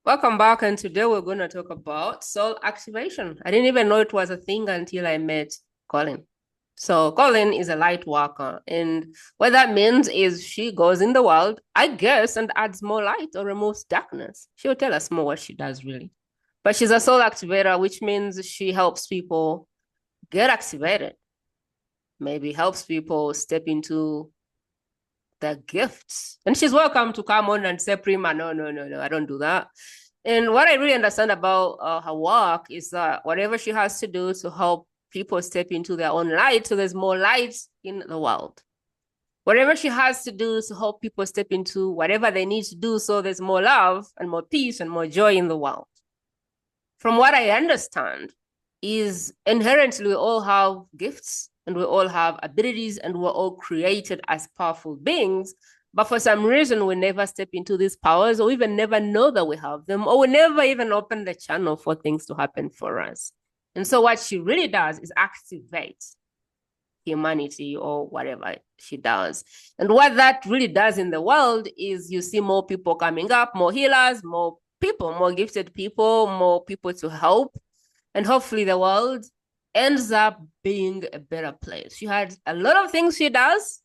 Welcome back, and today we're going to talk about soul activation. I didn't even know it was a thing until I met Colleen. So, Colleen is a light worker, and what that means is she goes in the world, I guess, and adds more light or removes darkness. She'll tell us more what she does, really. But she's a soul activator, which means she helps people get activated, maybe helps people step into their gifts. And she's welcome to come on and say, Prima, no, I don't do that. And what I really understand about her work is that whatever she has to do to help people step into their own light, so there's more light in the world. Whatever she has to do to help people step into whatever they need to do, so there's more love and more peace and more joy in the world. From what I understand, is inherently we all have gifts and we all have abilities and we're all created as powerful beings. But for some reason, we never step into these powers or even never know that we have them, or we never even open the channel for things to happen for us. And so what she really does is activate humanity or whatever she does. And what that really does in the world is you see more people coming up, more healers, more people, more gifted people, more people to help. And hopefully the world ends up being a better place. She had a lot of things she does,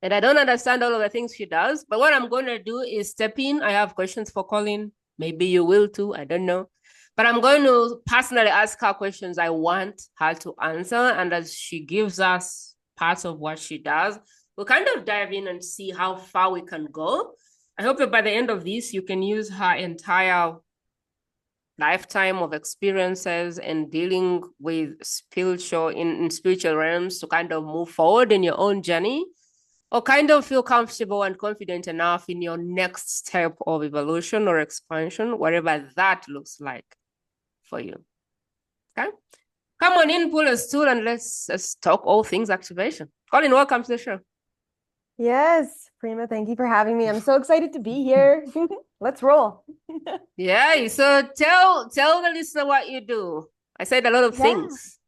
and I don't understand all of the things she does. But what I'm going to do is step in. I have questions for Colleen. Maybe you will too. I don't know. But I'm going to personally ask her questions I want her to answer. And as she gives us parts of what she does, we'll kind of dive in and see how far we can go. I hope that by the end of this, you can use her entire lifetime of experiences and dealing with spiritual in spiritual realms to kind of move forward in your own journey, or kind of feel comfortable and confident enough in your next step of evolution or expansion, whatever that looks like for you. Okay? Come on in, pull a stool, and let's talk all things activation. Colin, welcome to the show. Yes, Prima, thank you for having me. I'm so excited to be here. Let's roll. Yeah, so tell the listener what you do. I said a lot of Yeah, things.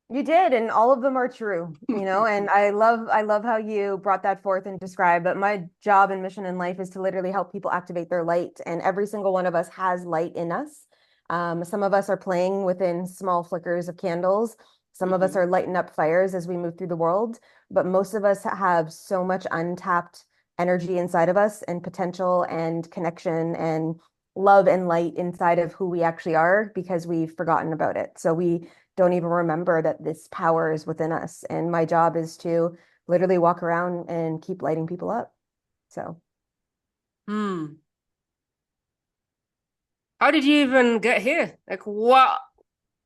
you did, and all of them are true, and I love how you brought that forth and described, but my job and mission in life is to literally help people activate their light, and every single one of us has light in us. Some of us are playing within small flickers of candles. Some of us Mm-hmm. are lighting up fires as we move through the world, but most of us have so much untapped energy inside of us and potential and connection and love and light inside of who we actually are because we've forgotten about it. So we don't even remember that this power is within us. And my job is to literally walk around and keep lighting people up. So, Hmm. How did you even get here? Like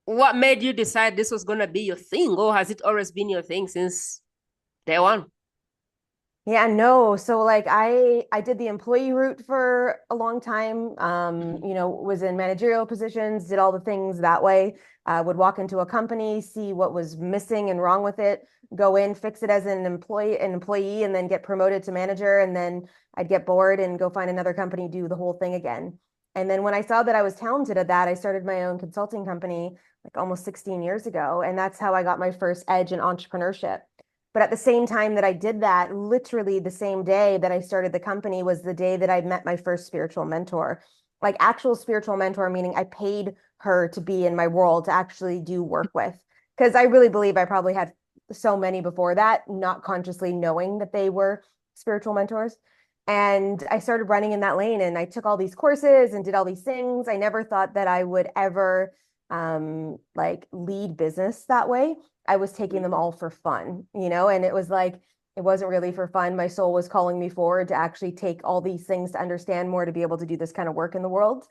what made you decide this was gonna be your thing, or has it always been your thing since day one? yeah, no. So like I did the employee route for a long time. Mm-hmm. Was in managerial positions, did all the things that way. Would walk into a company, see what was missing and wrong with it, go in, fix it as an employee, and then get promoted to manager. And then I'd get bored and go find another company, do the whole thing again. And then when I saw that I was talented at that, I started my own consulting company like almost 16 years ago. And that's how I got my first edge in entrepreneurship. But at the same time that I did that, literally the same day that I started the company was the day that I met my first spiritual mentor. Like actual spiritual mentor, meaning I paid her to be in my world to actually do work with. Because I really believe I probably had so many before that, not consciously knowing that they were spiritual mentors. And I started running in that lane and I took all these courses and did all these things. I never thought that I would ever like lead business that way. I was taking them all for fun, and it was like, it wasn't really for fun. My soul was calling me forward to actually take all these things to understand more, to be able to do this kind of work in the world.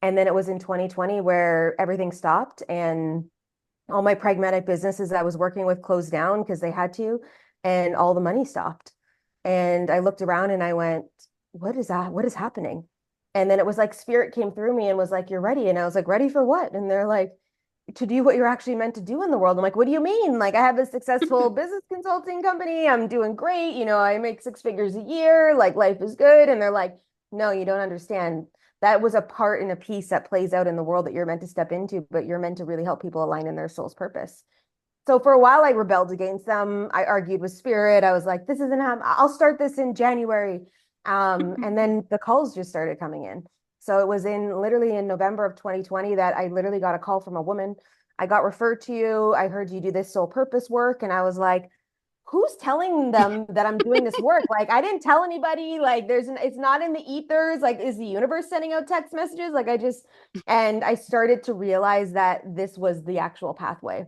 And then it was in 2020 where everything stopped and all my pragmatic businesses I was working with closed down because they had to, and all the money stopped. And I looked around and I went, what is that? What is happening? And then it was like spirit came through me and was like, you're ready. And I was like, ready for what? And they're like, to do what you're actually meant to do in the world. I'm like, what do you mean? Like, I have a successful business consulting company. I'm doing great. I make six figures a year. Like, life is good. And they're like, no, you don't understand. That was a part and a piece that plays out in the world that you're meant to step into, but you're meant to really help people align in their soul's purpose. So for a while, I rebelled against them. I argued with spirit. I was like, this isn't happening. I'll start this in January. And then the calls just started coming in. So it was literally in November of 2020 that I literally got a call from a woman. I got referred to you. I heard you do this soul purpose work. And I was like, who's telling them that I'm doing this work? Like, I didn't tell anybody. Like, it's not in the ethers. Like, is the universe sending out text messages? And I started to realize that this was the actual pathway.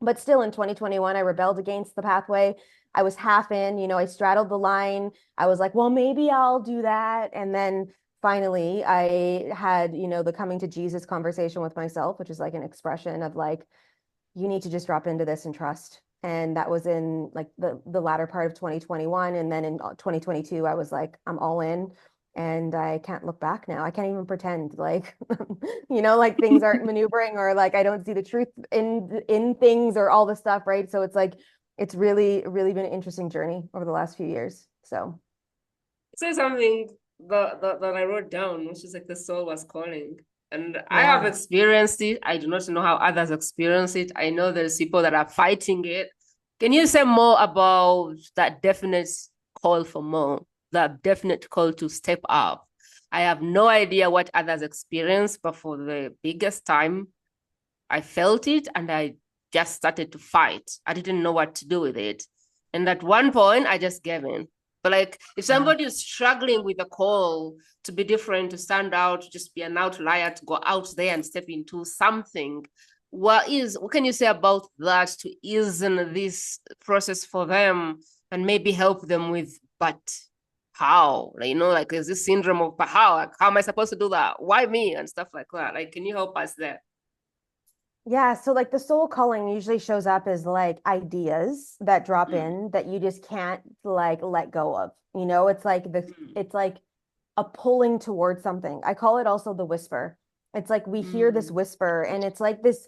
But still in 2021, I rebelled against the pathway. I was half in, I straddled the line. I was like, well, maybe I'll do that. And then finally, I had, the coming to Jesus conversation with myself, which is like an expression of like, you need to just drop into this and trust. And that was in like the latter part of 2021. And then in 2022, I was like, I'm all in and I can't look back now. I can't even pretend like, like things aren't maneuvering or like I don't see the truth in things or all the stuff, right? So it's like, it's really, really been an interesting journey over the last few years. So Say something that I wrote down, which is like the soul was calling. And I have yeah. experienced it. I do not know how others experience it. I know there's people that are fighting it. Can you say more about that definite call for more, that definite call to step up? I have no idea what others experience, but for the biggest time, I felt it and I just started to fight. I didn't know what to do with it. And at one point, I just gave in. But like, if somebody is struggling with a call to be different, to stand out, to just be an outlier, to go out there and step into something, what can you say about that to ease in this process for them and maybe help them with, but how? Like there's this syndrome of, but how? Like, how am I supposed to do that? Why me? And stuff like that. Like, can you help us there? Yeah, so like the soul calling usually shows up as like ideas that drop Mm. in that you just can't like let go of. Mm. It's like a pulling towards something. I call it also the whisper. It's like we hear this Mm. whisper and it's like this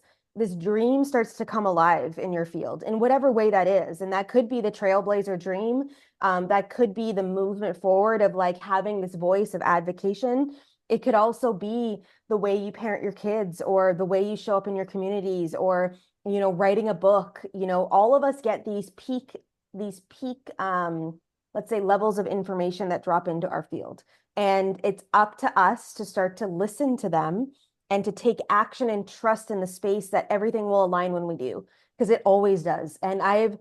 dream starts to come alive in your field in whatever way that is. And that could be the trailblazer dream. That could be the movement forward of like having this voice of advocation. It could also be the way you parent your kids or the way you show up in your communities or, writing a book. All of us get these peak, let's say levels of information that drop into our field. And it's up to us to start to listen to them and to take action and trust in the space that everything will align when we do, because it always does. And I've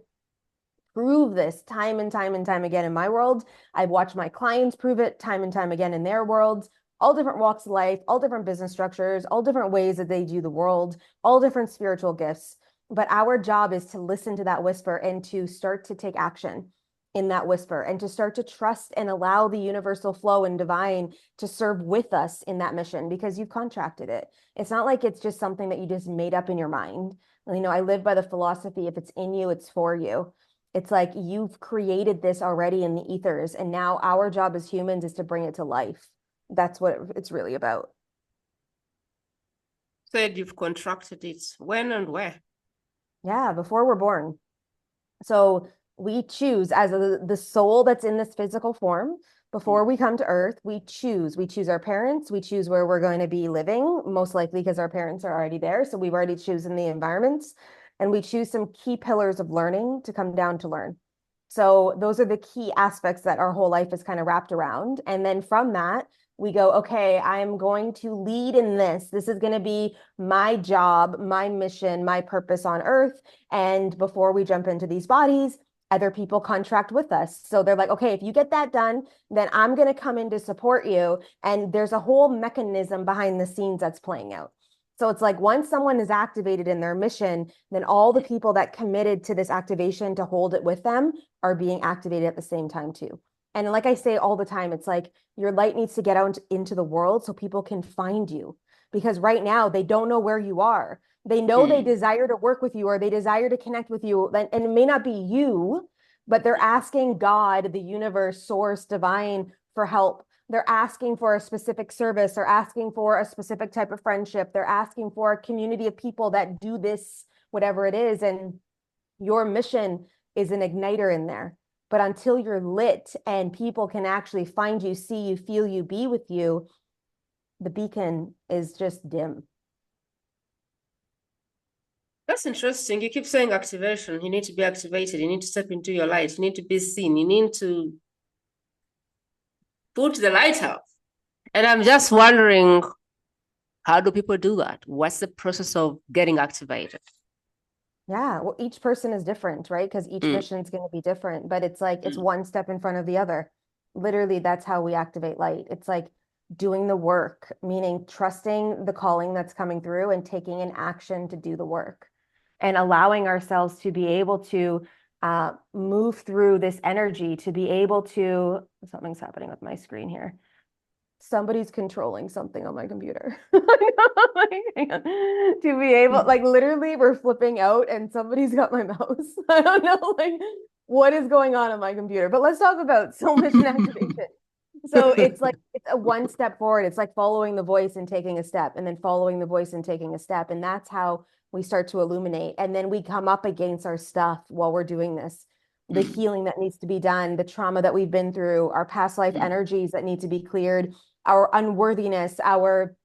proved this time and time and time again in my world. I've watched my clients prove it time and time again in their worlds, all different walks of life, all different business structures, all different ways that they do the world, all different spiritual gifts. But our job is to listen to that whisper and to start to take action in that whisper and to start to trust and allow the universal flow and divine to serve with us in that mission because you've contracted it. It's not like it's just something that you just made up in your mind. I live by the philosophy, if it's in you, it's for you. It's like you've created this already in the ethers, and now our job as humans is to bring it to life. That's what it's really about. Said you've contracted it. When and where? Yeah, before we're born. So we choose as the soul that's in this physical form. Before Mm. we come to earth, we choose. We choose our parents. We choose where we're going to be living, most likely because our parents are already there. So we've already chosen the environments. And we choose some key pillars of learning to come down to learn. So those are the key aspects that our whole life is kind of wrapped around. And then from that, we go, okay, I'm going to lead in this. This is going to be my job, my mission, my purpose on earth. And before we jump into these bodies, other people contract with us. So they're like, okay, if you get that done, then I'm going to come in to support you. And there's a whole mechanism behind the scenes that's playing out. So it's like once someone is activated in their mission, then all the people that committed to this activation to hold it with them are being activated at the same time too. And like I say all the time, it's like your light needs to get out into the world so people can find you. Because right now they don't know where you are. They know they Mm. desire to work with you or they desire to connect with you. And it may not be you, but they're asking God, the universe, source, divine for help. They're asking for a specific service. They're asking for a specific type of friendship. They're asking for a community of people that do this, whatever it is. And your mission is an igniter in there. But until you're lit and people can actually find you, see you, feel you, be with you, the beacon is just dim. That's interesting. You keep saying activation. You need to be activated. You need to step into your light. You need to be seen. You need to put the light out. And I'm just wondering, how do people do that? What's the process of getting activated? Yeah, well, each person is different, right? Because each Mm, mission is going to be different, but it's like it's mm, one step in front of the other. Literally, that's how we activate light. It's like doing the work, meaning trusting the calling that's coming through and taking an action to do the work and allowing ourselves to be able to move through this energy, to be able to, something's happening with my screen here. Somebody's controlling something on my computer. Like, hang on. To be able, mm. like literally, we're flipping out and somebody's got my mouse. I don't know, like what is going on my computer. But let's talk about soul mission activation. So it's like it's a one step forward. It's like following the voice and taking a step, and then following the voice and taking a step, and that's how we start to illuminate. And then we come up against our stuff while we're doing this, the Mm, healing that needs to be done, the trauma that we've been through, our past life mm, energies that need to be cleared, our unworthiness, our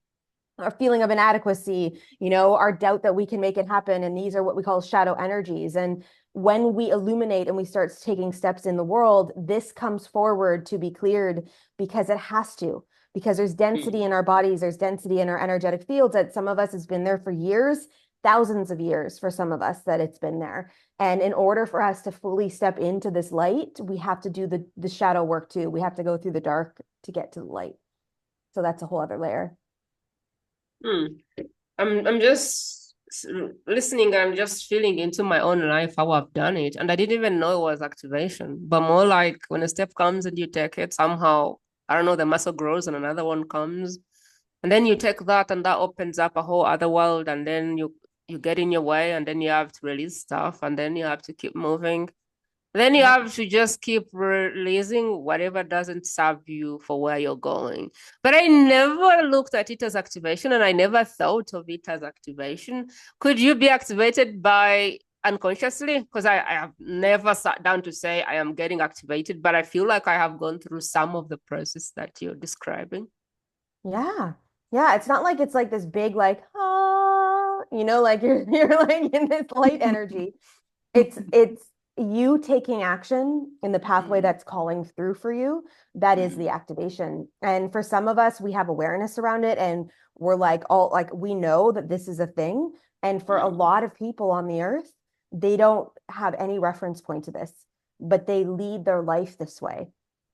feeling of inadequacy, our doubt that we can make it happen. And these are what we call shadow energies. And when we illuminate and we start taking steps in the world, this comes forward to be cleared because it has to, because there's density mm, in our bodies, there's density in our energetic fields that some of us has been there for years, thousands of years for some of us that it's been there. And in order for us to fully step into this light, we have to do the shadow work too. We have to go through the dark to get to the light. So that's a whole other layer. mm. I'm just listening. I'm just feeling into my own life how I've done it, and I didn't even know it was activation. But more like when a step comes and you take it, somehow I don't know, the muscle grows and another one comes, and then you take that, and that opens up a whole other world, and then you get in your way, and then you have to release stuff, and then you have to keep moving. Then you Yep. have to just keep releasing whatever doesn't serve you for where you're going. But I never looked at it as activation and I never thought of it as activation. Could you be activated by unconsciously? Because I have never sat down to say I am getting activated, but I feel like I have gone through some of the process that you're describing. Yeah. Yeah. It's not like it's like this big, like, like you're like in this light energy. It's you taking action in the pathway Mm, that's calling through for you. That is the mm, activation. And for some of us, we have awareness around it and we're like all like we know that this is a thing. And for a mm, lot of people on the earth, they don't have any reference point to this, but they lead their life this way.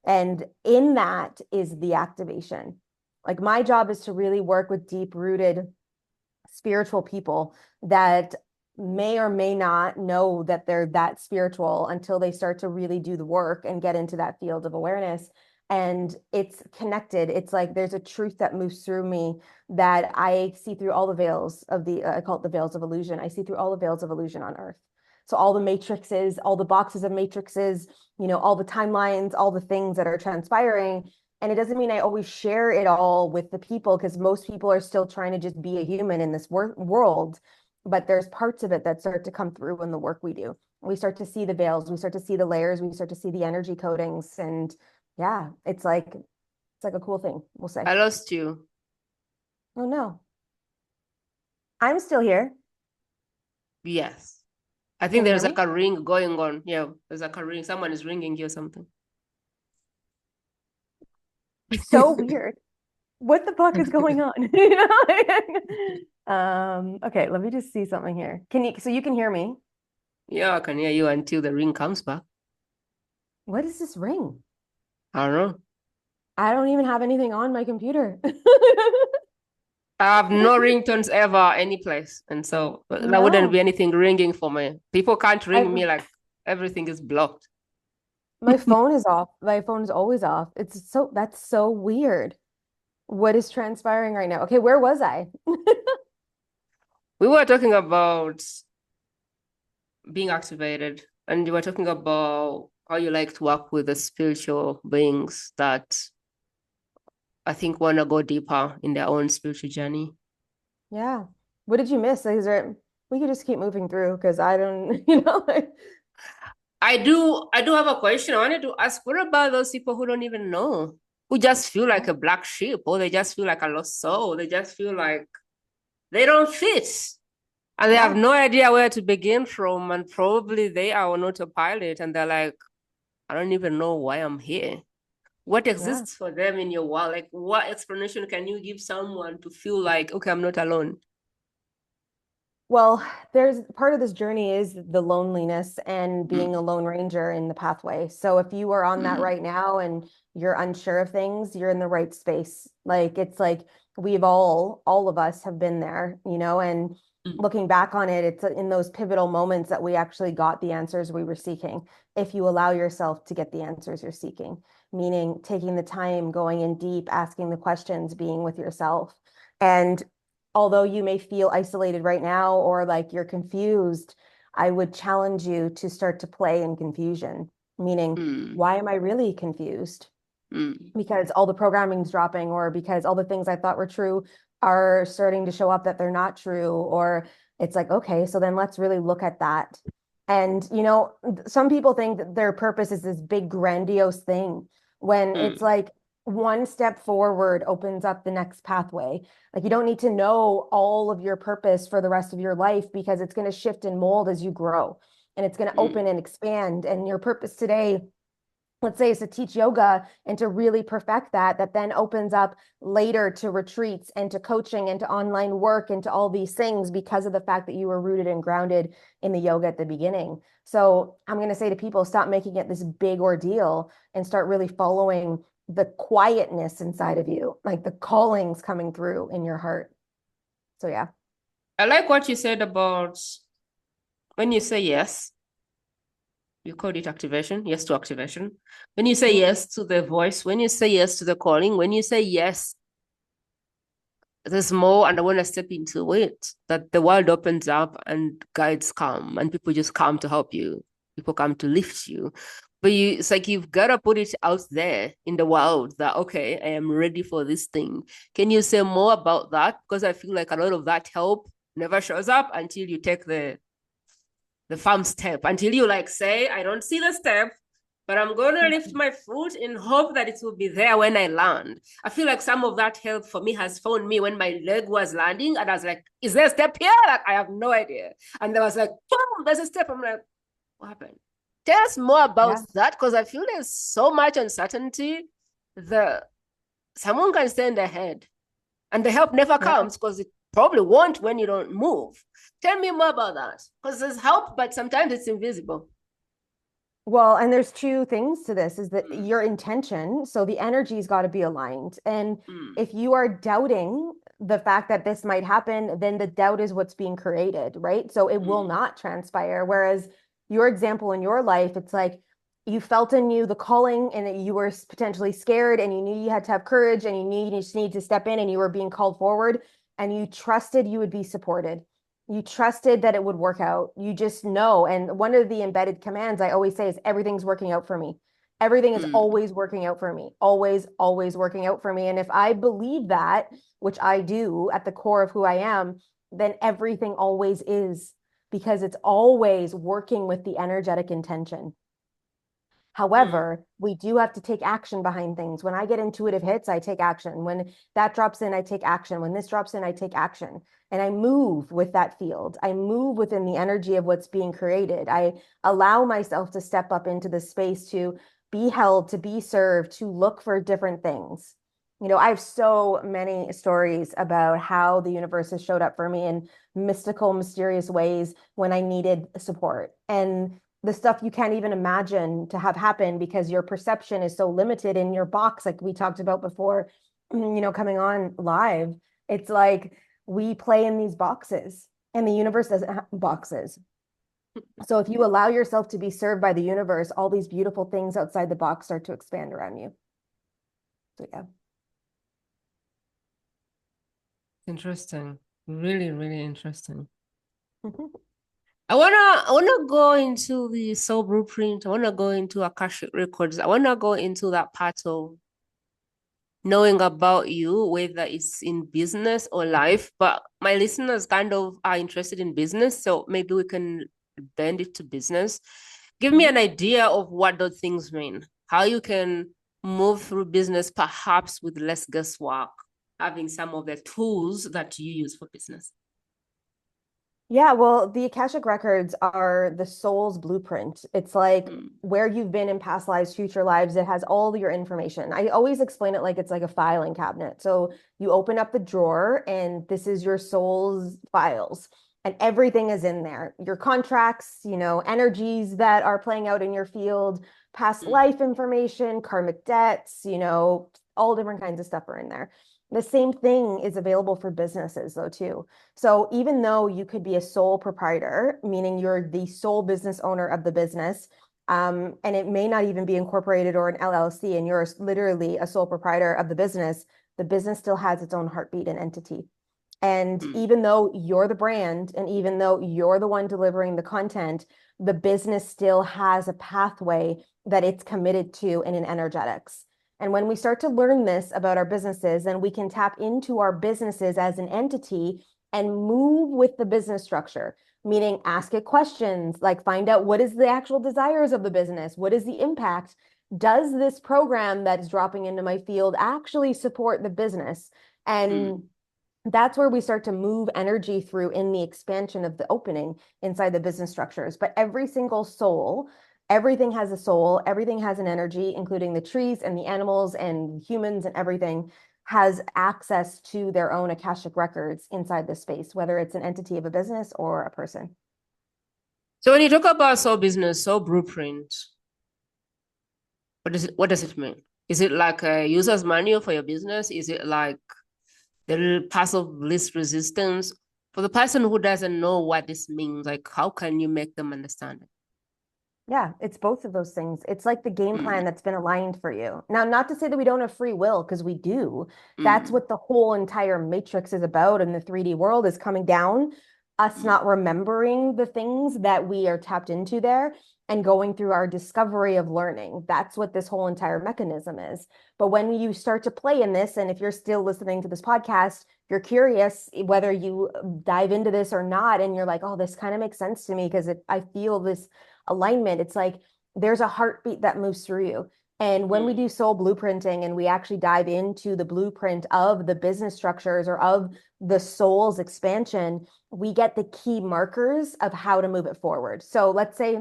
And in that is the activation. Like my job is to really work with deep rooted spiritual people that may or may not know that they're that spiritual until they start to really do the work and get into that field of awareness. And it's connected. It's like there's a truth that moves through me that I see through all the veils of I call it the veils of illusion. I see through all the veils of illusion on earth. So all the matrices, all the boxes of matrices, all the timelines, all the things that are transpiring. And it doesn't mean I always share it all with the people because most people are still trying to just be a human in this world. But there's parts of it that start to come through in the work we do. We start to see the veils, we start to see the layers, we start to see the energy codings. And yeah, it's like a cool thing, we'll say. I lost you. Oh no, I'm still here. Yes. I think Can you hear there's like me? a ring going on. Yeah, there's like a ring. Someone is ringing you or something. So weird. What the fuck is going on? Okay, let me just see something here. So you can hear me? Yeah, I can hear you until the ring comes back. What is this ring? I don't know. I don't even have anything on my computer. I have no ringtones ever any place. And so there wouldn't be No, anything ringing for me. People can't ring I've me like everything is blocked. my phone is off. My phone is always off. That's so weird. What is transpiring right now? Okay, where was I? We were talking about being activated, and you were talking about how you like to work with the spiritual beings that I think want to go deeper in their own spiritual journey. Yeah. What did you miss? We could just keep moving through because I don't, like, I do have a question. I wanted to ask, what about those people who don't even know? Who just feel like a black sheep, or they just feel like a lost soul. They just feel like they don't fit. And they have yeah. no idea where to begin from. And probably they are on autopilot and they're like, I don't even know why I'm here. What Yeah. exists for them in your world? Like, what explanation can you give someone to feel like, okay, I'm not alone? Well, there's part of this journey is the loneliness and being Mm, a lone ranger in the pathway. So if you are on that mm, right now and you're unsure of things, you're in the right space. Like it's like we've all of us have been there, you know, and mm, looking back on it, it's in those pivotal moments that we actually got the answers we were seeking. If you allow yourself to get the answers you're seeking, meaning taking the time, going in deep, asking the questions, being with yourself. And although you may feel isolated right now or like you're confused, I would challenge you to start to play in confusion, meaning, mm, why am I really confused? mm, Because all the programming's dropping, or because all the things I thought were true are starting to show up that they're not true. Or it's like, okay, so then let's really look at that. And, you know, some people think that their purpose is this big, grandiose thing when it's mm, like one step forward opens up the next pathway. Like, you don't need to know all of your purpose for the rest of your life because it's going to shift and mold as you grow and it's going to mm, open and expand. And your purpose today, let's say, is to teach yoga and to really perfect that, that then opens up later to retreats and to coaching and to online work and to all these things because of the fact that you were rooted and grounded in the yoga at the beginning. So I'm going to say to people, stop making it this big ordeal and start really following the quietness inside of you, like the callings coming through in your heart. So yeah. I like what you said about when you say yes, you called it activation, yes to activation. When you say Mhm. yes to the voice, when you say yes to the calling, when you say yes, there's more, and I want to step into it, that the world opens up and guides come and people just come to help you. People come to lift you. But it's like you've got to put it out there in the world that, okay, I am ready for this thing. Can you say more about that? Because I feel like a lot of that help never shows up until you take the firm step, until you like say, I don't see the step, but I'm going to lift my foot in hope that it will be there when I land. I feel like some of that help for me has found me when my leg was landing and I was like, is there a step here? Like, I have no idea. And there was like, boom, there's a step. I'm like, what happened? Tell us more about Yeah. that, because I feel there's so much uncertainty that someone can stand ahead and the help never Yeah. comes because it probably won't when you don't move. Tell me more about that, because there's help, but sometimes it's invisible. Well, and there's two things to this is that Mm, your intention, so the energy's got to be aligned. And mm, if you are doubting the fact that this might happen, then the doubt is what's being created, right? So it will mm, not transpire. Whereas your example in your life, it's like you felt in you the calling and that you were potentially scared and you knew you had to have courage and you knew you just need to step in and you were being called forward and you trusted you would be supported. You trusted that it would work out. You just know. And one of the embedded commands I always say is everything's working out for me. Everything is mm, always working out for me. Always, always working out for me. And if I believe that, which I do at the core of who I am, then everything always is because it's always working with the energetic intention. mm, However, we do have to take action behind things. When I get intuitive hits, I take action. When that drops in, I take action. When this drops in, I take action. And I move with that field. I move within the energy of what's being created. I allow myself to step up into the space to be held, to be served, to look for different things. You know, I have so many stories about how the universe has showed up for me in mystical, mysterious ways when I needed support. And the stuff you can't even imagine to have happen because your perception is so limited in your box, like we talked about before, you know, coming on live. It's like we play in these boxes and the universe doesn't have boxes. So if you allow yourself to be served by the universe, all these beautiful things outside the box start to expand around you. So yeah. interesting. Really, really interesting. I wanna go into the soul blueprint. I wanna go into Akashic records. I wanna go into that part of knowing about you, whether it's in business or life. But my listeners kind of are interested in business, so maybe we can bend it to business. Give me an idea of what those things mean, how you can move through business perhaps with less guesswork, having some of the tools that you use for business. Yeah, well, the Akashic records are the soul's blueprint. It's like Mm, where you've been in past lives, future lives. It has all your information. I always explain it like it's like a filing cabinet. So you open up the drawer and this is your soul's files and everything is in there. Your contracts, energies that are playing out in your field, past mm, life information, karmic debts, all different kinds of stuff are in there. The same thing is available for businesses though too. So even though you could be a sole proprietor, meaning you're the sole business owner of the business, and it may not even be incorporated or an LLC, and you're literally a sole proprietor of the business still has its own heartbeat and entity. And mm, even though you're the brand, and even though you're the one delivering the content, the business still has a pathway that it's committed to in an energetics. And when we start to learn this about our businesses, then we can tap into our businesses as an entity and move with the business structure, meaning ask it questions, like find out what is the actual desires of the business? What is the impact? Does this program that's dropping into my field actually support the business? And mm. that's where we start to move energy through in the expansion of the opening inside the business structures. But every single soul, everything has a soul, everything has an energy, including the trees and the animals and humans and everything has access to their own Akashic records inside the space, whether it's an entity of a business or a person. So when you talk about soul business, soul blueprint, what does it mean? Is it like a user's manual for your business? Is it like the path of least resistance? For the person who doesn't know what this means, like how can you make them understand it? Yeah, it's both of those things. It's like the game Mm, plan that's been aligned for you. Now, not to say that we don't have free will, because we do. That's mm, what the whole entire matrix is about in the 3D world is coming down, us mm, not remembering the things that we are tapped into there and going through our discovery of learning. That's what this whole entire mechanism is. But when you start to play in this, and if you're still listening to this podcast, you're curious whether you dive into this or not, and you're like, oh, this kind of makes sense to me because I feel this alignment. It's like there's a heartbeat that moves through you. And when we mm. do soul blueprinting and we actually dive into the blueprint of the business structures or of the soul's expansion, we get the key markers of how to move it forward. So let's say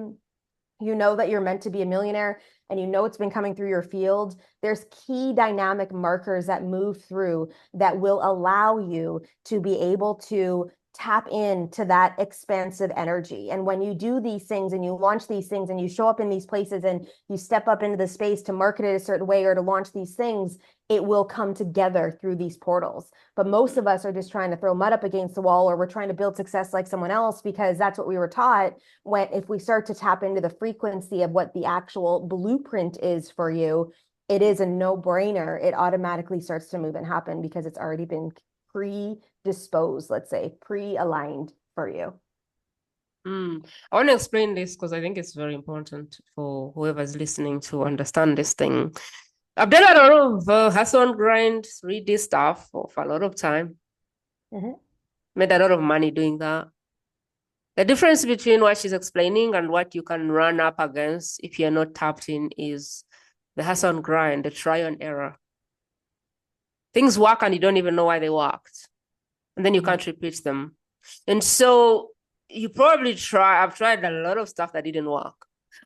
you know that you're meant to be a millionaire and you know it's been coming through your field. There's key dynamic markers that move through that will allow you to be able to tap into that expansive energy. And when you do these things and you launch these things and you show up in these places and you step up into the space to market it a certain way or to launch these things, it will come together through these portals. But most of us are just trying to throw mud up against the wall, or we're trying to build success like someone else because that's what we were taught. When if we start to tap into the frequency of what the actual blueprint is for you, it is a no-brainer. It automatically starts to move and happen because it's already been predisposed, let's say, pre-aligned for you. Mm. I want to explain this because I think it's very important for whoever's listening to understand this thing. I've done a lot of hustle and grind 3D stuff for a lot of time. Mhm. Made a lot of money doing that. The difference between what she's explaining and what you can run up against if you're not tapped in is the hustle and grind, the trial and error. Things work and you don't even know why they worked. And then you Mhm. can't repeat them. And so you probably I've tried a lot of stuff that didn't work.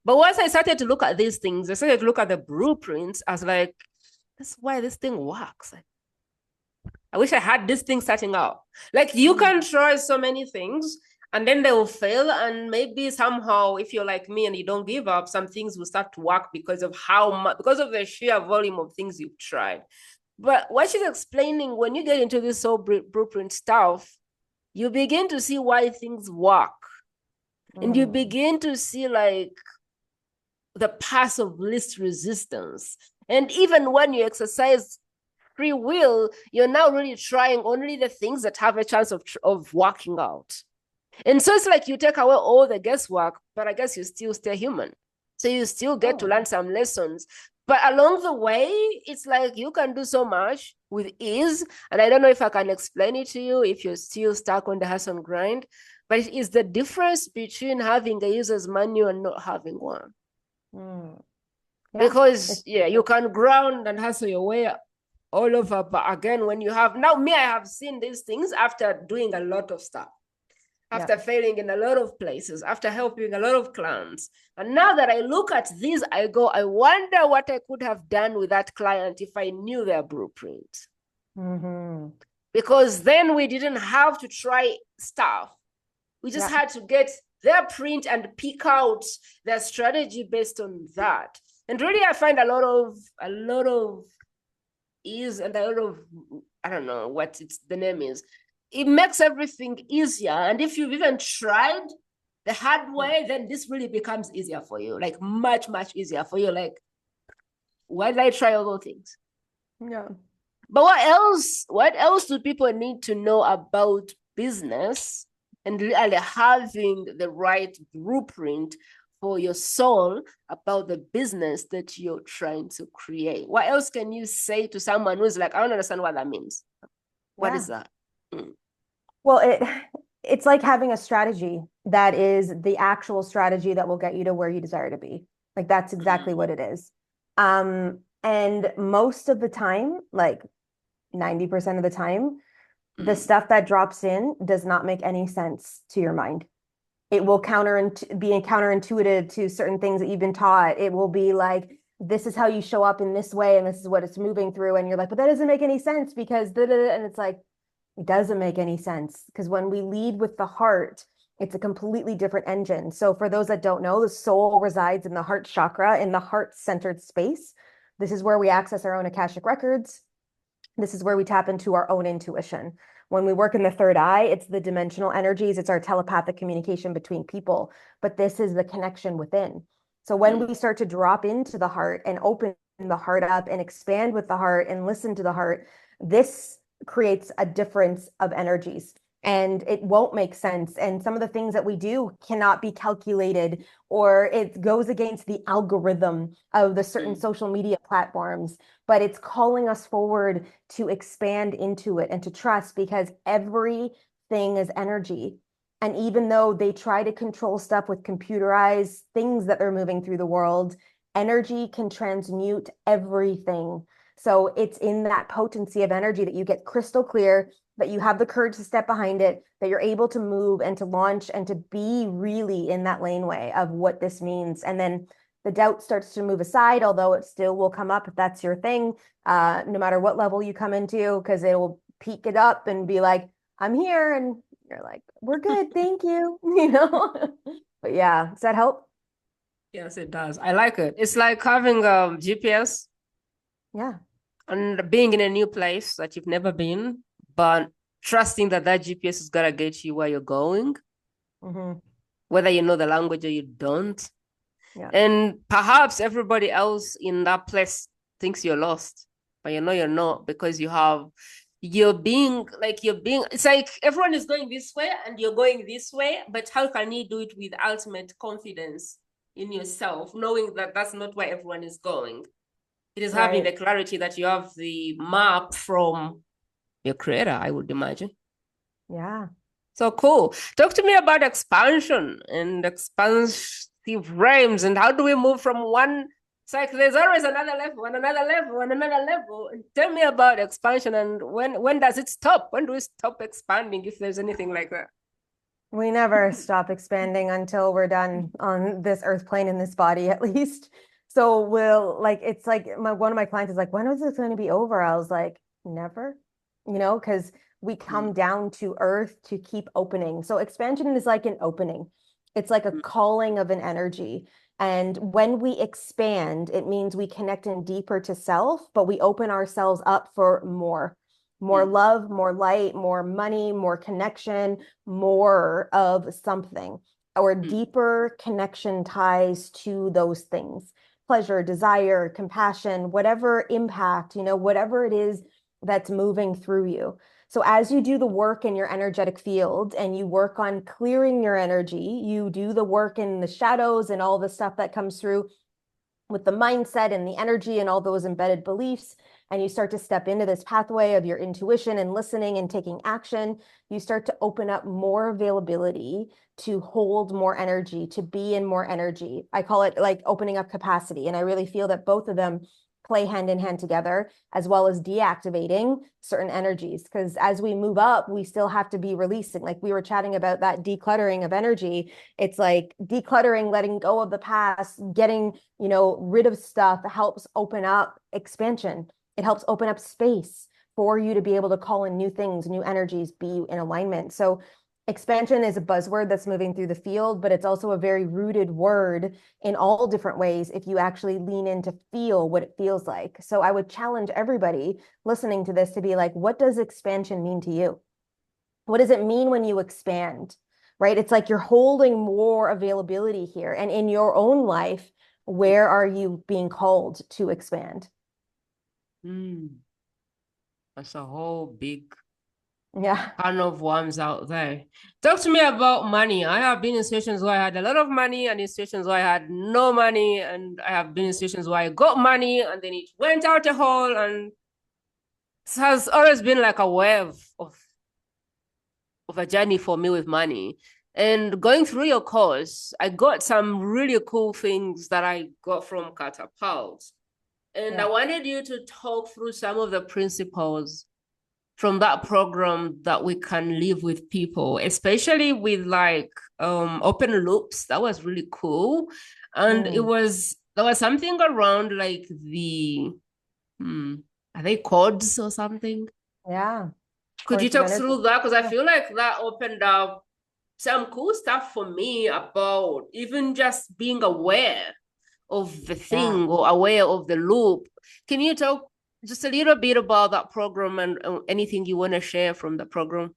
But once I started to look at these things, I started to look at the blueprints as like, that's why this thing works. I wish I had this thing starting out. Like you Mhm. can try so many things and then they will fail. And maybe somehow, if you're like me and you don't give up, some things will start to work because of how much, because of the sheer volume of things you've tried. But what she's explaining, when you get into this whole blueprint stuff, you begin to see why things work. And you Mm. begin to see like the path of least resistance. And even when you exercise free will, you're now really trying only the things that have a chance of working out. And so it's like you take away all the guesswork, but I guess you still stay human. So you still get to Oh. learn some lessons. But along the way, it's like you can do so much with ease. And I don't know if I can explain it to you if you're still stuck on the hustle and grind, but it is the difference between having a user's manual and not having one. Mm. Yeah. Because It's yeah, you can ground and hustle your way all over. But again, when you have now me, I have seen these things after doing a lot of stuff. after failing in a lot of places, after helping a lot of clients. And now that I look at these, I go, I wonder what I could have done with that client if I knew their blueprint. Mm-hmm. Because then we didn't have to try stuff. We just had to get their print and pick out their strategy based on that. And really, I find a lot of ease and a lot of, I don't know what the name is. It makes everything easier. And if you've even tried the hard way, then this really becomes easier for you, like much, much easier for you. Like, why did I try all those things? Yeah. But what else? What else do people need to know about business and really having the right blueprint for your soul about the business that you're trying to create? What else can you say to someone who's like, I don't understand what that means? What is that? Well, it's like having a strategy that is the actual strategy that will get you to where you desire to be. Like that's exactly what it is. And most of the time, like 90% of the time, the stuff that drops in does not make any sense to your mind. It will be counterintuitive to certain things that you've been taught. It will be like, this is how you show up in this way, and this is what it's moving through. And you're like, but that doesn't make any sense because da, da, da. And it's like, it doesn't make any sense because when we lead with the heart, it's a completely different engine. So for those that don't know, the soul resides in the heart chakra, in the heart-centered space. This is where we access our own Akashic records. This is where we tap into our own intuition. When we work in the third eye, it's the dimensional energies, it's our telepathic communication between people, but this is the connection within. So when we start to drop into the heart and open the heart up and expand with the heart and listen to the heart, this creates a difference of energies and it won't make sense. And some of the things that we do cannot be calculated, or it goes against the algorithm of the certain social media platforms, but it's calling us forward to expand into it and to trust, because everything is energy. And even though they try to control stuff with computerized things that they're moving through the world, energy can transmute everything. So it's in that potency of energy that you get crystal clear, that you have the courage to step behind it, that you're able to move and to launch and to be really in that laneway of what this means. And then the doubt starts to move aside, although it still will come up if that's your thing, no matter what level you come into, because it will peak it up and be like, I'm here. And you're like, we're good. Thank you. But yeah, does that help? Yes, it does. I like it. It's like having a GPS. Yeah. And being in a new place that you've never been, but trusting that GPS is gonna get you where you're going, whether you know the language or you don't. Yeah. And perhaps everybody else in that place thinks you're lost, but you know you're not, because you're being, it's like everyone is going this way and you're going this way, but how can you do it with ultimate confidence in yourself, knowing that that's not where everyone is going? It is having the clarity that you have the map from your creator, I would imagine. Yeah. So cool. Talk to me about expansion and expansive realms, and how do we move from one? It's like there's always another level and another level and another level. And tell me about expansion, and when does it stop? When do we stop expanding, if there's anything like that? We never stop expanding until we're done on this earth plane in this body, at least. So it's like one of my clients is like, when is this going to be over? I was like, never, because we come down to earth to keep opening. So expansion is like an opening. It's like a calling of an energy. And when we expand, it means we connect in deeper to self, but we open ourselves up for more love, more light, more money, more connection, more of something, or deeper connection ties to those things. Pleasure, desire, compassion, whatever impact, whatever it is that's moving through you. So as you do the work in your energetic field and you work on clearing your energy, you do the work in the shadows and all the stuff that comes through with the mindset and the energy and all those embedded beliefs, and you start to step into this pathway of your intuition and listening and taking action, you start to open up more availability to hold more energy, to be in more energy. I call it like opening up capacity. And I really feel that both of them play hand in hand together, as well as deactivating certain energies. Because as we move up, we still have to be releasing. Like we were chatting about that decluttering of energy. It's like decluttering, letting go of the past, getting, rid of stuff helps open up expansion. It helps open up space for you to be able to call in new things, new energies, be in alignment. So expansion is a buzzword that's moving through the field, but it's also a very rooted word in all different ways if you actually lean in to feel what it feels like. So I would challenge everybody listening to this to be like, what does expansion mean to you? What does it mean when you expand? Right? It's like you're holding more availability here. And in your own life, where are you being called to expand? That's a whole big Yeah. can of worms out there. Talk to me about money. I have been in situations where I had a lot of money and in situations where I had no money. And I have been in situations where I got money and then it went out a hole. And it has always been like a wave of a journey for me with money. And going through your course, I got some really cool things that I got from Catapult. And I wanted you to talk through some of the principles from that program that we can live with people, especially with like open loops. That was really cool. And there was something around like are they codes or something? Yeah. Could you talk through that? Because I feel like that opened up some cool stuff for me about even just being aware of the thing or aware of the loop. Can you talk just a little bit about that program and anything you want to share from the program?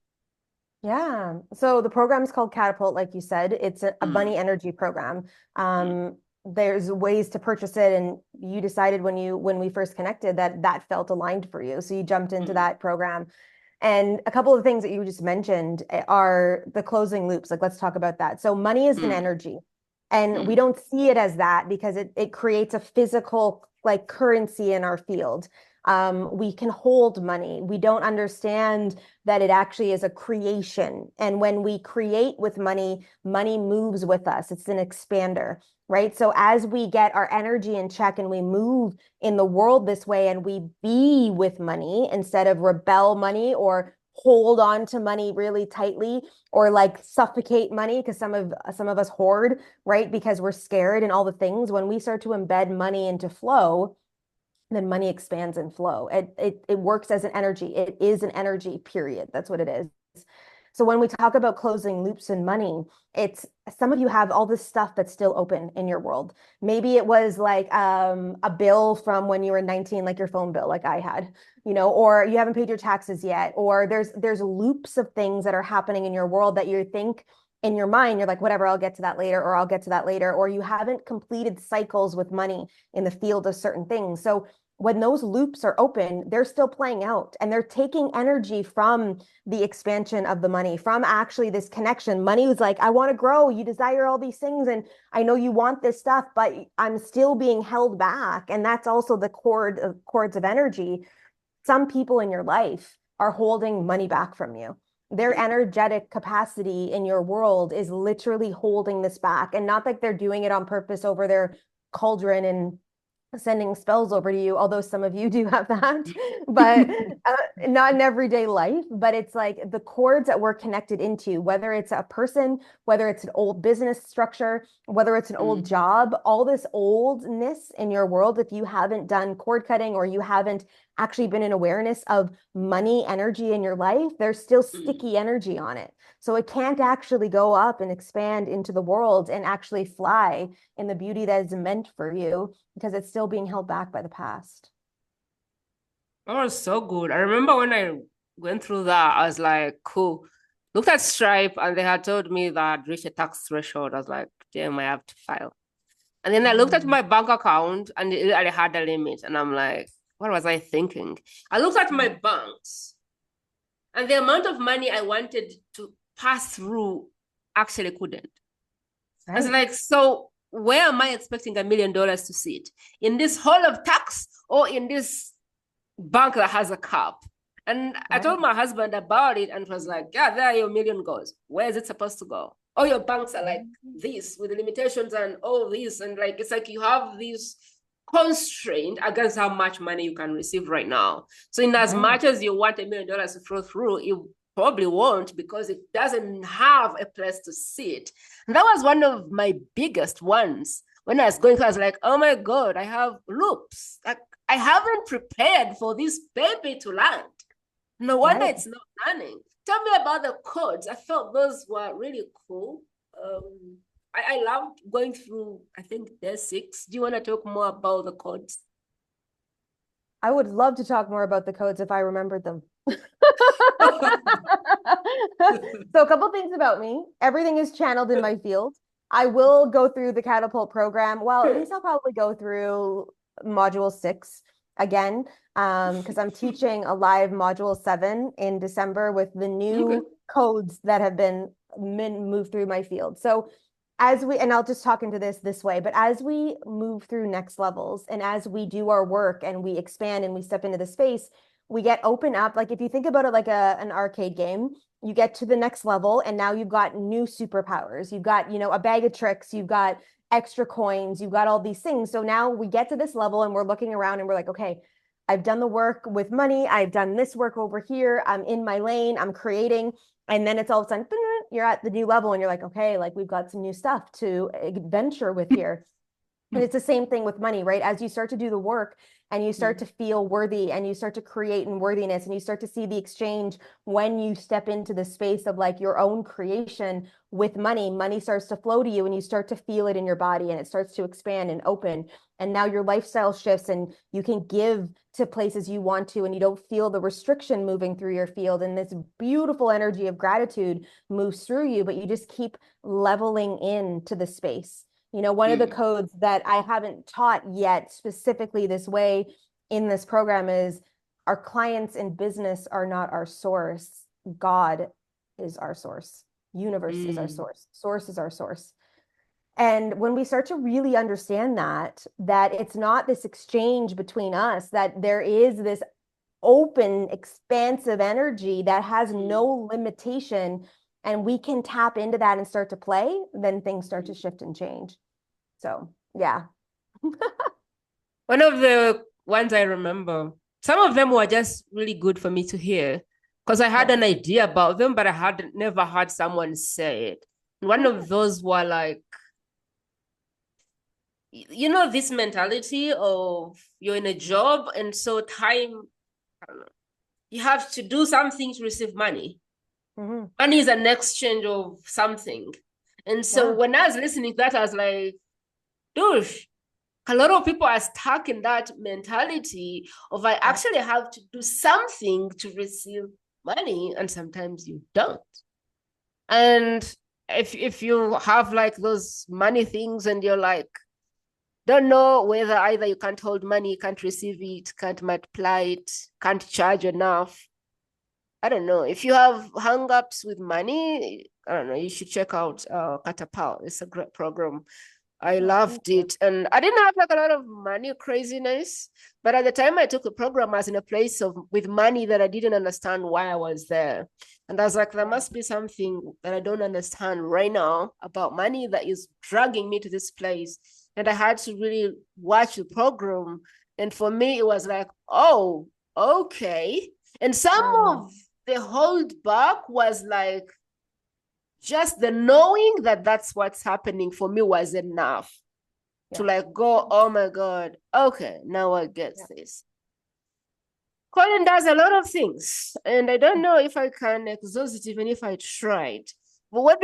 Yeah. So the program is called Catapult, like you said. It's a money energy program. There's ways to purchase it, and you decided when we first connected that felt aligned for you. So you jumped into that program. And a couple of things that you just mentioned are the closing loops. Like, let's talk about that. So money is an energy, and we don't see it as that because it creates a physical like currency in our field. We can hold money. We don't understand that it actually is a creation. And when we create with money, money moves with us. It's an expander, right? So as we get our energy in check and we move in the world this way and we be with money instead of rebel money or hold on to money really tightly or like suffocate money, because some of us hoard, right? Because we're scared and all the things. When we start to embed money into flow, then money expands and flow. It works as an energy. It is an energy, period. That's what it is. So when we talk about closing loops in money, it's some of you have all this stuff that's still open in your world. Maybe it was like a bill from when you were 19, like your phone bill, like I had, or you haven't paid your taxes yet, or there's loops of things that are happening in your world that you think in your mind, you're like, whatever, I'll get to that later, or I'll get to that later, or you haven't completed cycles with money in the field of certain things. So when those loops are open, they're still playing out and they're taking energy from the expansion of the money, from actually this connection. Money was like, I want to grow. You desire all these things. And I know you want this stuff, but I'm still being held back. And that's also the cords of energy. Some people in your life are holding money back from you. Their energetic capacity in your world is literally holding this back. And not like they're doing it on purpose over their cauldron and sending spells over to you, although some of you do have that, but not in everyday life. But it's like the cords that we're connected into, whether it's a person, whether it's an old business structure, whether it's an old job, all this oldness in your world, if you haven't done cord cutting or you haven't actually been in awareness of money energy in your life, there's still sticky energy on it. So it can't actually go up and expand into the world and actually fly in the beauty that is meant for you because it's still being held back by the past. That was so good. I remember when I went through that, I was like, cool. Looked at Stripe and they had told me that I'd reached a tax threshold. I was like, damn, I have to file. And then I looked at my bank account and I had a limit. And I'm like, what was I thinking? I looked at my banks and the amount of money I wanted to pass through actually couldn't. Right. I was like, so where am I expecting $1 million to sit? In this hall of tax or in this bank that has a cap? And I told my husband about it and was like, yeah, there your million goes. Where is it supposed to go? All your banks are like this with limitations and all this. And like, it's like you have these constrained against how much money you can receive right now. So in as much as you want $1 million to flow through, it probably won't, because it doesn't have a place to sit. And that was one of my biggest ones. When I was going through, I was like, oh my God, I have loops. Like, I haven't prepared for this baby to land. No wonder it's not landing. Tell me about the codes. I felt those were really cool. I loved going through, I think, day 6. Do you want to talk more about the codes? I would love to talk more about the codes if I remembered them. So a couple things about me. Everything is channeled in my field. I will go through the catapult program. Well, at least I'll probably go through module 6 again, because I'm teaching a live module 7 in December with the new codes that have been moved through my field. So and I'll just talk into this way, but as we move through next levels and as we do our work and we expand and we step into the space, we get open up. Like if you think about it like an arcade game, you get to the next level and now you've got new superpowers. You've got, a bag of tricks, you've got extra coins, you've got all these things. So now we get to this level and we're looking around and we're like, okay, I've done the work with money. I've done this work over here. I'm in my lane. I'm creating. And then it's all of a sudden, you're at the new level and you're like, okay, like we've got some new stuff to adventure with here. And it's the same thing with money, right? As you start to do the work and you start to feel worthy and you start to create in worthiness and you start to see the exchange when you step into the space of like your own creation with money, money starts to flow to you and you start to feel it in your body and it starts to expand and open. And now your lifestyle shifts and you can give to places you want to and you don't feel the restriction moving through your field. And this beautiful energy of gratitude moves through you, but you just keep leveling into the space. One of the codes that I haven't taught yet specifically this way in this program is our clients in business are not our source. God is our source. Universe is our source. Source is our source. And when we start to really understand that it's not this exchange between us, that there is this open, expansive energy that has no limitation, and we can tap into that and start to play, then things start to shift and change. So, yeah. One of the ones I remember, some of them were just really good for me to hear because I had an idea about them, but I had never heard someone say it. One of those were like, this mentality of you're in a job and so time, I don't know, you have to do something to receive money. Money is an exchange of something. And so when I was listening to that, I was like, dude, a lot of people are stuck in that mentality of I actually have to do something to receive money, and sometimes you don't. And if you have like those money things and you're like, don't know whether either you can't hold money, can't receive it, can't multiply it, can't charge enough. I don't know. If you have hang-ups with money, I don't know, you should check out Catapult. It's a great program. I loved it. And I didn't have like a lot of money craziness, but at the time I took the program, I was in a place with money that I didn't understand why I was there. And I was like, there must be something that I don't understand right now about money that is dragging me to this place. And I had to really watch the program. And for me, it was like, oh, okay. And some of the hold back was like, just the knowing that that's what's happening for me was enough to like go, oh my God, okay, now I get this. Colin does a lot of things, and I don't know if I can exhaust it even if I tried. But what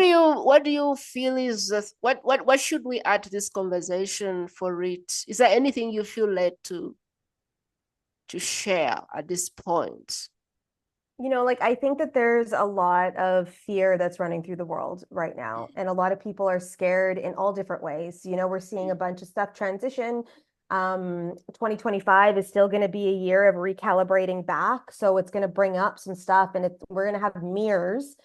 do you feel is what should we add to this conversation for it? Is there anything you feel led to share at this point? I think that there's a lot of fear that's running through the world right now. And a lot of people are scared in all different ways. We're seeing a bunch of stuff transition. 2025 is still going to be a year of recalibrating back. So it's going to bring up some stuff and we're going to have mirrors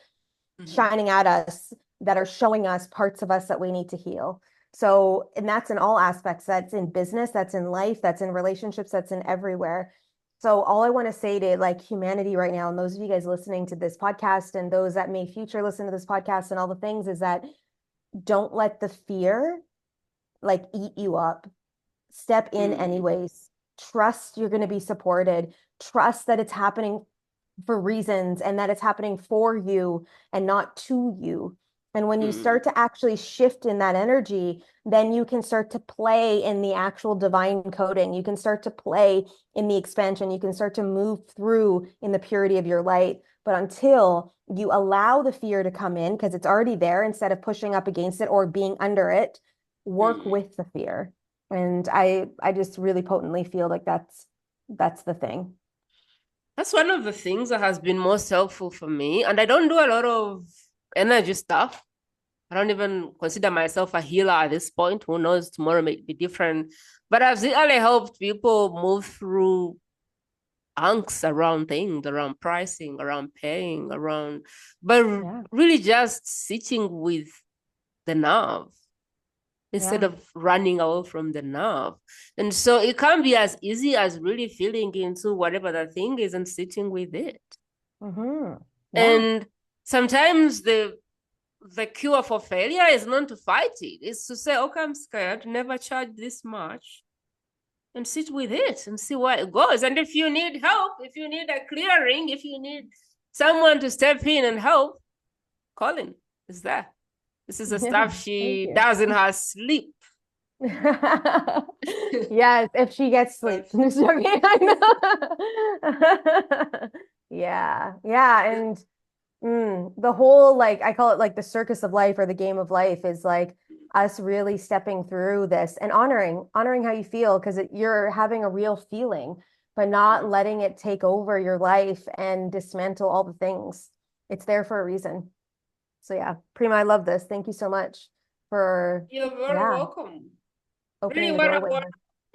shining at us that are showing us parts of us that we need to heal. So, and that's in all aspects. That's in business, that's in life, that's in relationships, that's in everywhere. So all I want to say to like humanity right now, and those of you guys listening to this podcast and those that may future listen to this podcast and all the things, is that don't let the fear like eat you up. Step in anyways. Trust you're going to be supported. Trust that it's happening for reasons and that it's happening for you and not to you. And when you start to actually shift in that energy, then you can start to play in the actual divine coding. You can start to play in the expansion. You can start to move through in the purity of your light. But until you allow the fear to come in, because it's already there, instead of pushing up against it or being under it, work with the fear. And I just really potently feel like that's the thing. That's one of the things that has been most helpful for me. And I don't do a lot of energy stuff. I don't even consider myself a healer at this point. Who knows? Tomorrow may be different. But I've really helped people move through angst around things, around pricing, around paying, but really just sitting with the nerve instead of running away from the nerve. And so it can be as easy as really feeling into whatever the thing is and sitting with it. And sometimes the cure for failure is not to fight it. It's to say, okay, I'm scared, never charge this much, and sit with it and see where it goes. And if you need help, if you need a clearing, if you need someone to step in and help, Colleen is there. This is the stuff she does in her sleep. Yes, if she gets sleep. Yeah. And the whole, like, I call it like the circus of life or the game of life is like us really stepping through this and honoring how you feel, because you're having a real feeling, but not letting it take over your life and dismantle all the things. It's there for a reason. So yeah, Prima, I love this. Thank you so much for You're very welcome. Opening Really, the doorway.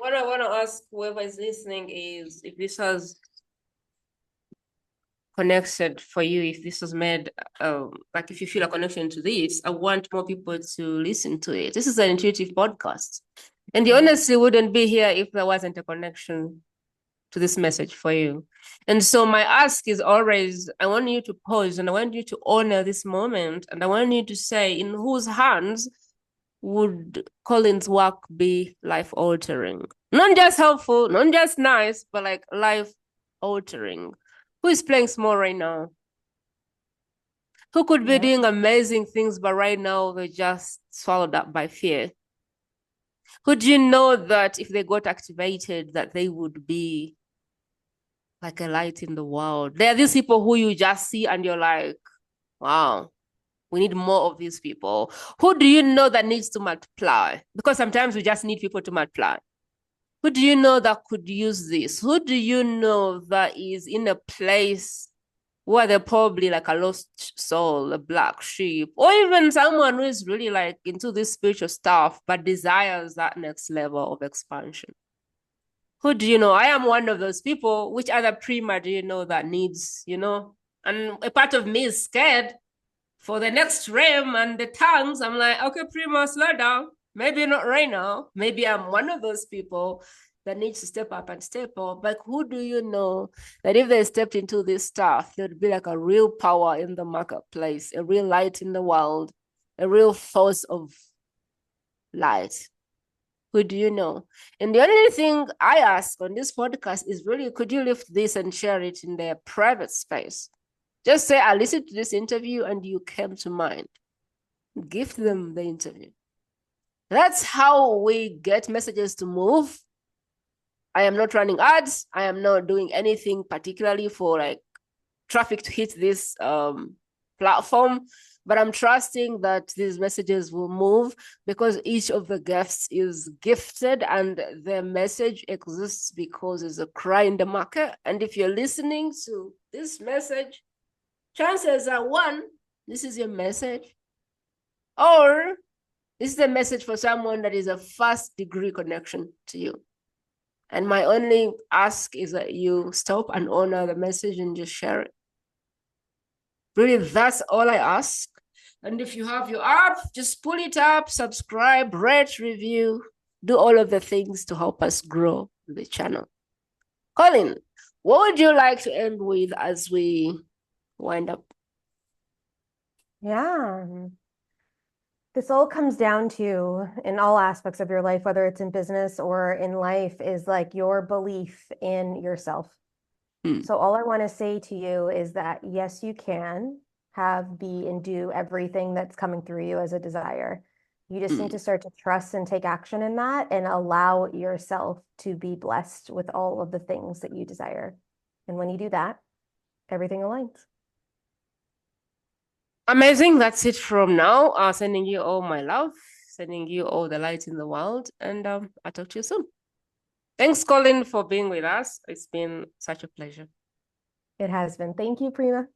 what I want to ask whoever is listening is if this has connected for you, if this was made, like if you feel a connection to this, I want more people to listen to it. This is an intuitive podcast. And you honestly wouldn't be here if there wasn't a connection to this message for you. And so my ask is always, I want you to pause and I want you to honor this moment. And I want you to say, in whose hands would Colleen's work be life altering? Not just helpful, not just nice, but like life altering. Who is playing small right now? Who could be doing amazing things, but right now they're just swallowed up by fear? Who do you know that if they got activated, that they would be like a light in the world? There are these people who you just see and you're like, wow, we need more of these people. Who do you know that needs to multiply? Because sometimes we just need people to multiply. Who do you know that could use this? Who do you know that is in a place where they're probably like a lost soul, a black sheep, or even someone who is really like into this spiritual stuff, but desires that next level of expansion? Who do you know? I am one of those people. Which other Prima do you know that needs, And a part of me is scared for the next realm and the tongues. I'm like, okay, Prima, slow down. Maybe not right now. Maybe I'm one of those people that needs to step up and step up. But who do you know that if they stepped into this stuff, there'd be like a real power in the marketplace, a real light in the world, a real force of light? Who do you know? And the only thing I ask on this podcast is really, could you lift this and share it in their private space? Just say, I listened to this interview and you came to mind. Gift them the interview. That's how we get messages to move. I am not running ads. I am not doing anything particularly for like traffic to hit this platform, but I'm trusting that these messages will move because each of the guests is gifted and their message exists because there's a cry in the market. And if you're listening to this message, chances are, one, this is your message, or this is a message for someone that is a first degree connection to you. And my only ask is that you stop and honor the message and just share it. Really, that's all I ask. And if you have your app, just pull it up, subscribe, rate, review, do all of the things to help us grow the channel. Colleen, what would you like to end with as we wind up? Yeah. This all comes down to, in all aspects of your life, whether it's in business or in life, is like your belief in yourself. Mm, So all I want to say to you is that yes, you can have, be, and do everything that's coming through you as a desire. You just need mm. to start to trust and take action in that and allow yourself to be blessed with all of the things that you desire. And when you do that, everything aligns. Amazing. That's it from now. Sending you all my love, sending you all the light in the world, and I'll talk to you soon. Thanks, Colin, for being with us. It's been such a pleasure. It has been. Thank you, Prima.